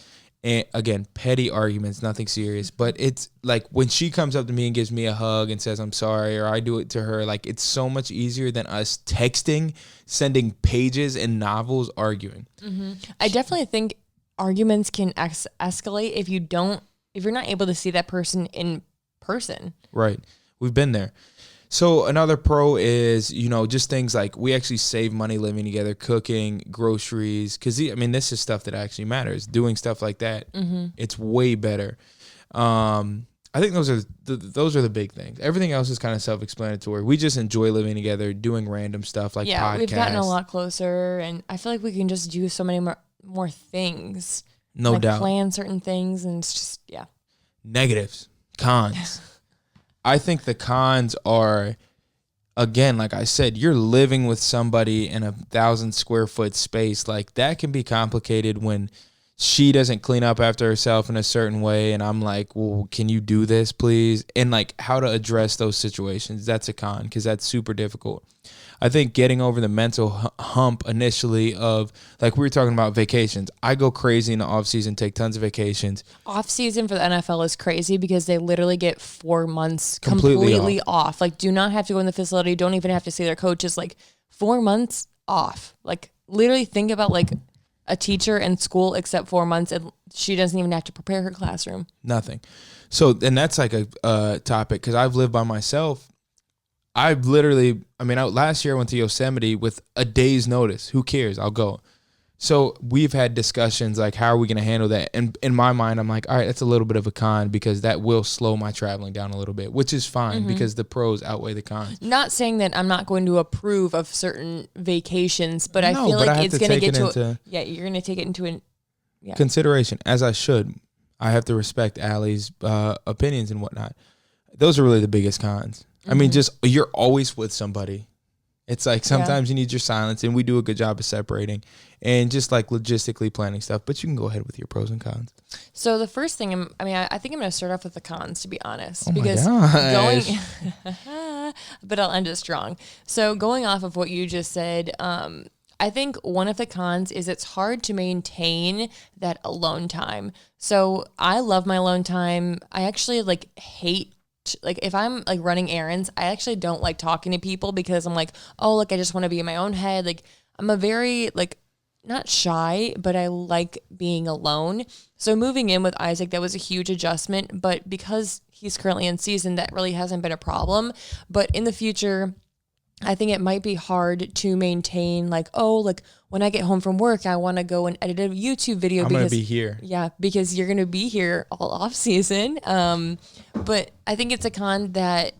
And again, petty arguments, nothing serious. But it's like when she comes up to me and gives me a hug and says, I'm sorry, or I do it to her, like it's so much easier than us texting, sending pages and novels, arguing.
Mm-hmm. I definitely think arguments can escalate if you're not able to see that person in person.
Right. We've been there. So another pro is, just things like we actually save money living together, cooking, groceries. Because, this is stuff that actually matters. Doing stuff like that, It's way better. I think those are the big things. Everything else is kind of self-explanatory. We just enjoy living together, doing random stuff like podcasts.
We've gotten a lot closer, and I feel like we can just do so many more things.
No doubt.
Plan certain things, and it's just, yeah.
Negatives, cons. I think the cons are, again, like I said, you're living with somebody in 1,000 square foot space. Like that can be complicated when she doesn't clean up after herself in a certain way. And I'm like, well, can you do this, please? And like how to address those situations. That's a con because that's super difficult. I think getting over the mental hump initially of, like we were talking about vacations. I go crazy in the off season, take tons of vacations.
Off season for the NFL is crazy because they literally get 4 months completely off. Like do not have to go in the facility. Don't even have to see their coaches. Like 4 months off. Like literally think about like a teacher in school except 4 months and she doesn't even have to prepare her classroom.
Nothing. So, and that's like a topic because I've lived by myself. I've literally, last year I went to Yosemite with a day's notice. Who cares? I'll go. So we've had discussions like, how are we going to handle that? And in my mind, I'm like, all right, that's a little bit of a con because that will slow my traveling down a little bit, which is fine because the pros outweigh the cons.
Not saying that I'm not going to approve of certain vacations, but I feel like it's going to get to you're going to take it into
consideration, as I should. I have to respect Allie's opinions and whatnot. Those are really the biggest cons. Just you're always with somebody. It's like sometimes you need your silence, and we do a good job of separating and just like logistically planning stuff. But you can go ahead with your pros and cons.
So the first thing, I think I'm going to start off with the cons, to be honest,
but
I'll end it strong. So going off of what you just said, I think one of the cons is it's hard to maintain that alone time. So I love my alone time. I actually hate. Like if I'm like running errands, I actually don't like talking to people because I'm like, oh, look, I just want to be in my own head. Like I'm a very not shy, but I like being alone. So moving in with Isaac, that was a huge adjustment, but because he's currently in season, that really hasn't been a problem. But in the future, I think it might be hard to maintain when I get home from work, I want to go and edit a YouTube video.
I'm going to be here.
Yeah, because you're going to be here all off season. But I think it's a con that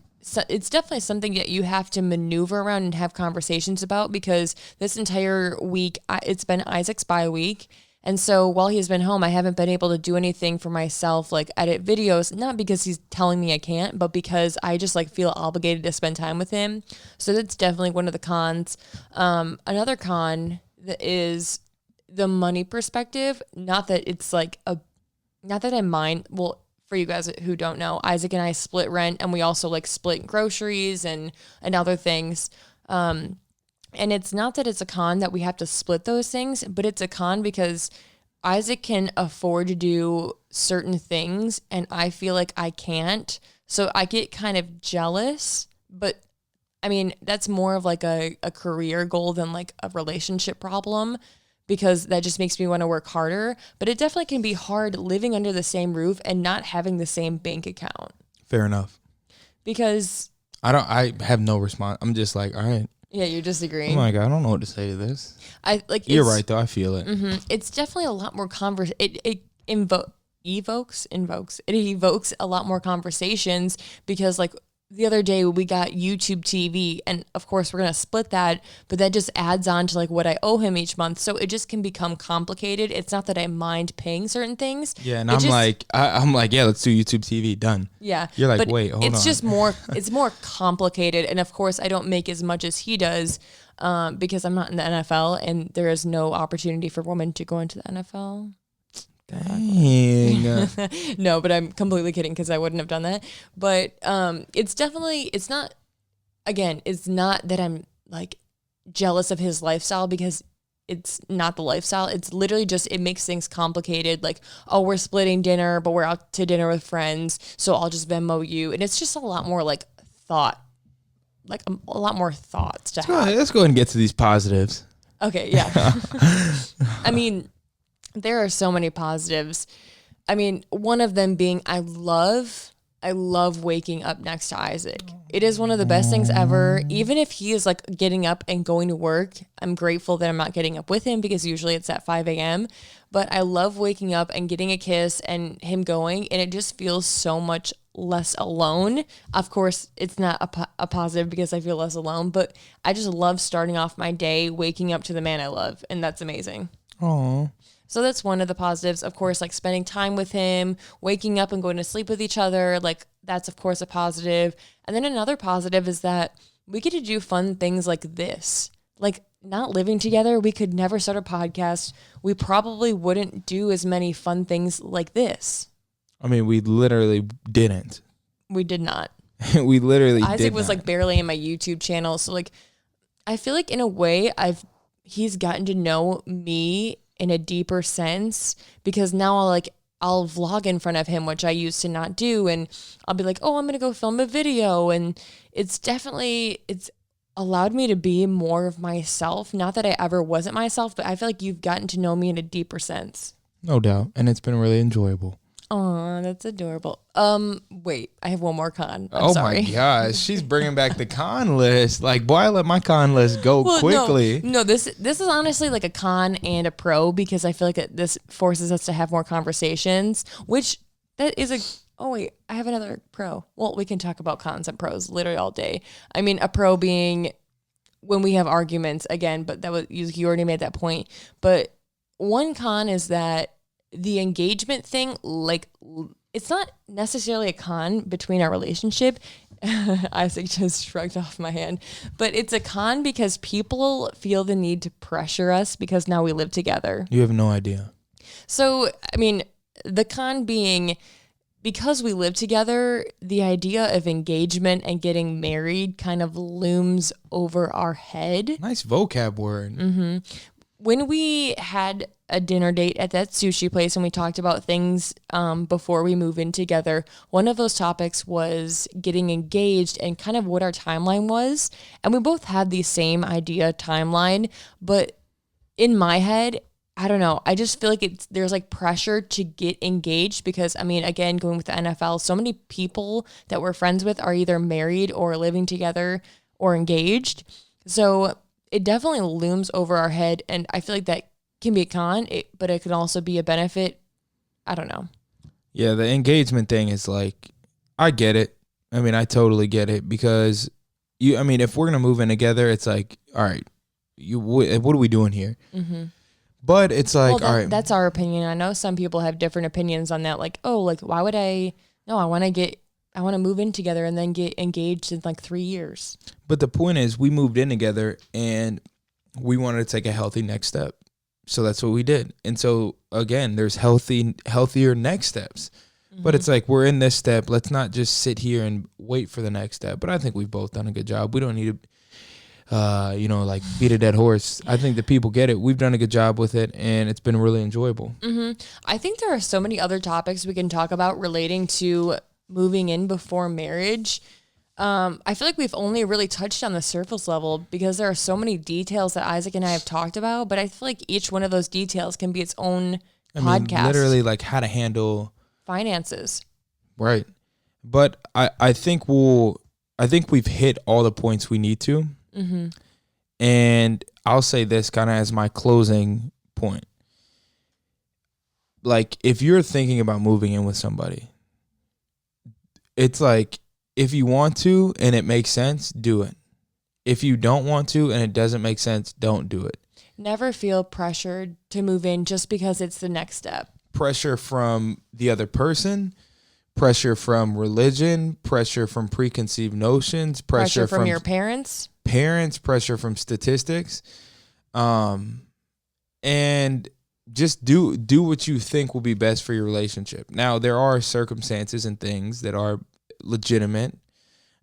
it's definitely something that you have to maneuver around and have conversations about because this entire week, it's been Isaac's bye week. And so while he's been home, I haven't been able to do anything for myself, like edit videos, not because he's telling me I can't, but because I just like feel obligated to spend time with him. So that's definitely one of the cons. Another con is the money perspective. Not that it's like not that I mind. Well, for you guys who don't know, Isaac and I split rent, and we also like split groceries and other things. And it's not that it's a con that we have to split those things, but it's a con because Isaac can afford to do certain things and I feel like I can't. So I get kind of jealous, but I mean, that's more of like a career goal than like a relationship problem, because that just makes me want to work harder. But it definitely can be hard living under the same roof and not having the same bank account.
Fair enough.
Because
I have no response. I'm just like, all right.
Yeah, you're disagreeing.
Oh my God, I don't know what to say to this. You're right though. I feel it.
Mm-hmm. It's definitely a lot more It evokes a lot more conversations, because like the other day we got YouTube TV, and of course we're going to split that, but that just adds on to like what I owe him each month. So it just can become complicated. It's not that I mind paying certain things.
Yeah. And I'm like, yeah, let's do YouTube TV. Done.
Yeah.
You're like,
but
wait, hold on.
It's just it's more complicated. And of course I don't make as much as he does, because I'm not in the NFL and there is no opportunity for women to go into the NFL.
Dang.
No, but I'm completely kidding, because I wouldn't have done that. But it's not that I'm like jealous of his lifestyle, because it's not the lifestyle. It's literally just, it makes things complicated. Like, oh, we're splitting dinner, but we're out to dinner with friends, so I'll just Venmo you. And it's just a lot more like thought, like a lot more thoughts to have.
Let's go ahead and get to these positives.
Okay, yeah. I mean, there are so many positives. I mean, one of them being I love waking up next to Isaac. It is one of the best things ever. Even if he is like getting up and going to work, I'm grateful that I'm not getting up with him, because usually it's at 5 a.m. But I love waking up and getting a kiss and him going, and it just feels so much less alone. Of course, it's not a positive because I feel less alone, but I just love starting off my day waking up to the man I love, and that's amazing.
Aww.
So that's one of the positives. Of course, like spending time with him, waking up and going to sleep with each other. Like that's of course a positive. And then another positive is that we get to do fun things like this. Like not living together, we could never start a podcast. We probably wouldn't do as many fun things like this.
I mean, we literally didn't.
We did not.
We literally
Isaac
did
was
not.
like barely in my YouTube channel. So like, I feel like in a way he's gotten to know me in a deeper sense, because now I'll vlog in front of him, which I used to not do. And I'll be like, oh, I'm going to go film a video. And it's allowed me to be more of myself. Not that I ever wasn't myself, but I feel like you've gotten to know me in a deeper sense.
No doubt. And it's been really enjoyable.
Oh, that's adorable. Wait, I have one more con.
I'm
sorry.
My gosh, she's bringing back the con list. Like, boy, I let my con list go quickly.
No, this is honestly like a con and a pro, because I feel like this forces us to have more conversations, which that is oh wait, I have another pro. Well, we can talk about cons and pros literally all day. I mean, a pro being when we have arguments again, but that was, you already made that point. But one con is that the engagement thing, like, it's not necessarily a con between our relationship. Isaac just shrugged off my hand. But it's a con because people feel the need to pressure us because now we live together.
You have no idea.
So, I mean, the con being, because we live together, the idea of engagement and getting married kind of looms over our head.
Nice vocab word.
Mm-hmm. When we had a dinner date at that sushi place and we talked about things before we move in together, one of those topics was getting engaged and kind of what our timeline was. And we both had the same idea timeline, but in my head, I don't know. I just feel like there's like pressure to get engaged because, I mean, again, going with the NFL, so many people that we're friends with are either married or living together or engaged. So it definitely looms over our head, and I feel like that can be a con, but it can also be a benefit. I don't know.
Yeah, the engagement thing is like, I get it. I mean, I totally get it because if we're going to move in together, it's like, all right, what are we doing here?
Mm-hmm.
But it's like, all right.
That's our opinion. I know some people have different opinions on that. Like, oh, like, why would I want to move in together and then get engaged in like 3 years.
But the point is, we moved in together and we wanted to take a healthy next step. So that's what we did. And so again, there's healthier next steps. Mm-hmm. But it's like, we're in this step. Let's not just sit here and wait for the next step. But I think we've both done a good job. We don't need to, like beat a dead horse. I think the people get it. We've done a good job with it, and it's been really enjoyable.
Mm-hmm. I think there are so many other topics we can talk about relating to moving in before marriage. I feel like we've only really touched on the surface level because there are so many details that Isaac and I have talked about, but I feel like each one of those details can be its own podcast.
Literally like how to handle
finances.
Right. But I think we've hit all the points we need to. Mm-hmm. And I'll say this kind of as my closing point. Like, if you're thinking about moving in with somebody, it's like, if you want to and it makes sense, do it. If you don't want to and it doesn't make sense, don't do it.
Never feel pressured to move in just because it's the next step.
Pressure from the other person, pressure from religion, pressure from preconceived notions, pressure from
your parents,
pressure from statistics. And just do what you think will be best for your relationship. Now, there are circumstances and things that are legitimate.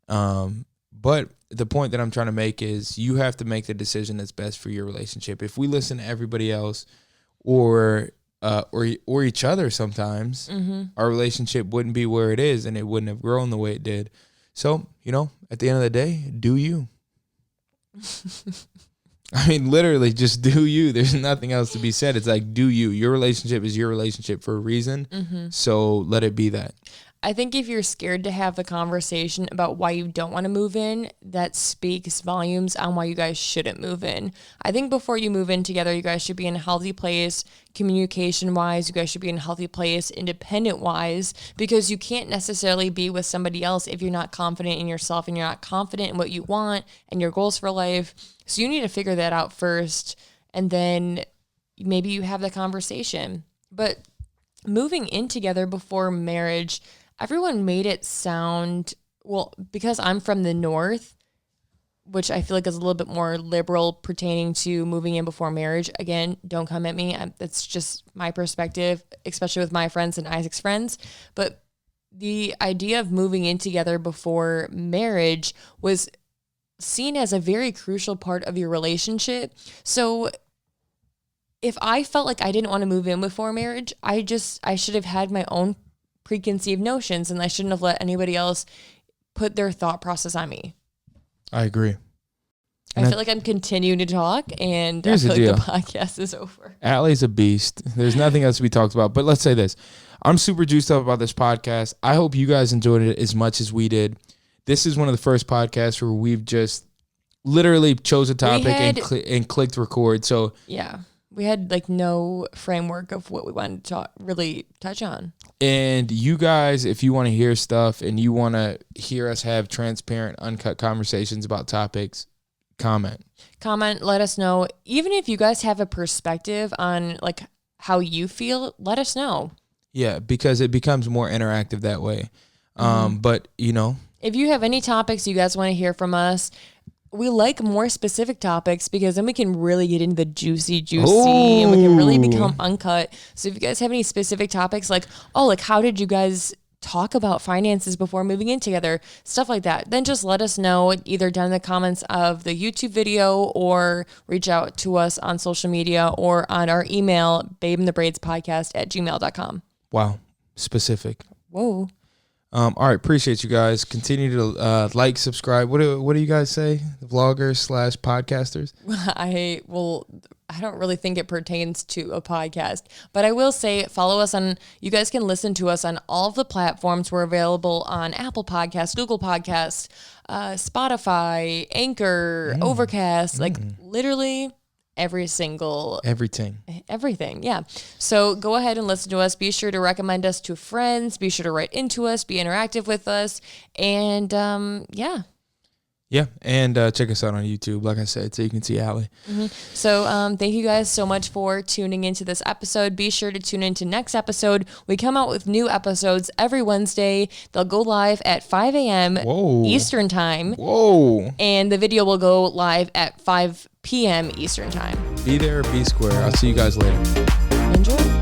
But the point that I'm trying to make is you have to make the decision that's best for your relationship. If we listen to everybody else or each other sometimes, mm-hmm. our relationship wouldn't be where it is and it wouldn't have grown the way it did. So, at the end of the day, do you. I mean, literally just do you. There's nothing else to be said. It's like, do you. Your relationship is your relationship for a reason. Mm-hmm. So let it be that.
I think if you're scared to have the conversation about why you don't want to move in, that speaks volumes on why you guys shouldn't move in. I think before you move in together, you guys should be in a healthy place, communication-wise. You guys should be in a healthy place, independent-wise, because you can't necessarily be with somebody else if you're not confident in yourself and you're not confident in what you want and your goals for life. So you need to figure that out first, and then maybe you have the conversation. But moving in together before marriage, everyone made it sound, well, because I'm from the North, which I feel like is a little bit more liberal pertaining to moving in before marriage. Again, don't come at me. That's just my perspective, especially with my friends and Isaac's friends. But the idea of moving in together before marriage was seen as a very crucial part of your relationship. So if I felt like I didn't want to move in before marriage, I should have had my own preconceived notions, and I shouldn't have let anybody else put their thought process on me.
I agree.
I feel like I'm continuing to talk, and I feel like the podcast is over.
Allie's a beast. There's nothing else to be talked about. But let's say this. I'm super juiced up about this podcast. I hope you guys enjoyed it as much as we did. This is one of the first podcasts where we've just literally chose a topic and clicked record. So
yeah. We had like no framework of what we wanted to really touch on.
And you guys, if you want to hear stuff and you want to hear us have transparent, uncut conversations about topics, comment,
let us know. Even if you guys have a perspective on like how you feel, let us know.
Yeah, because it becomes more interactive that way. Mm-hmm. But if
you have any topics you guys want to hear from us, we like more specific topics because then we can really get into the juicy, and we can really become uncut. So if you guys have any specific topics like how did you guys talk about finances before moving in together, stuff like that, then just let us know either down in the comments of the YouTube video or reach out to us on social media or on our email, babeandthebraidspodcast@gmail.com.
Wow. Specific.
Whoa.
All right, appreciate you guys. Continue to like, subscribe. What do you guys say? Vloggers/podcasters?
I don't really think it pertains to a podcast, but I will say follow us on. You guys can listen to us on all of the platforms. We're available on Apple Podcasts, Google Podcasts, Spotify, Anchor, Overcast, like literally everything. Yeah. So go ahead and listen to us. Be sure to recommend us to friends. Be sure to write into us, be interactive with us. And yeah.
Yeah, and check us out on YouTube, like I said, so you can see Allie.
So thank you guys so much for tuning into this episode. Be sure to tune into next episode. We come out with new episodes every Wednesday. They'll go live at 5 a.m. Eastern time.
Whoa.
And the video will go live at 5 p.m. Eastern time.
Be there, be square. I'll see you guys later.
Enjoy.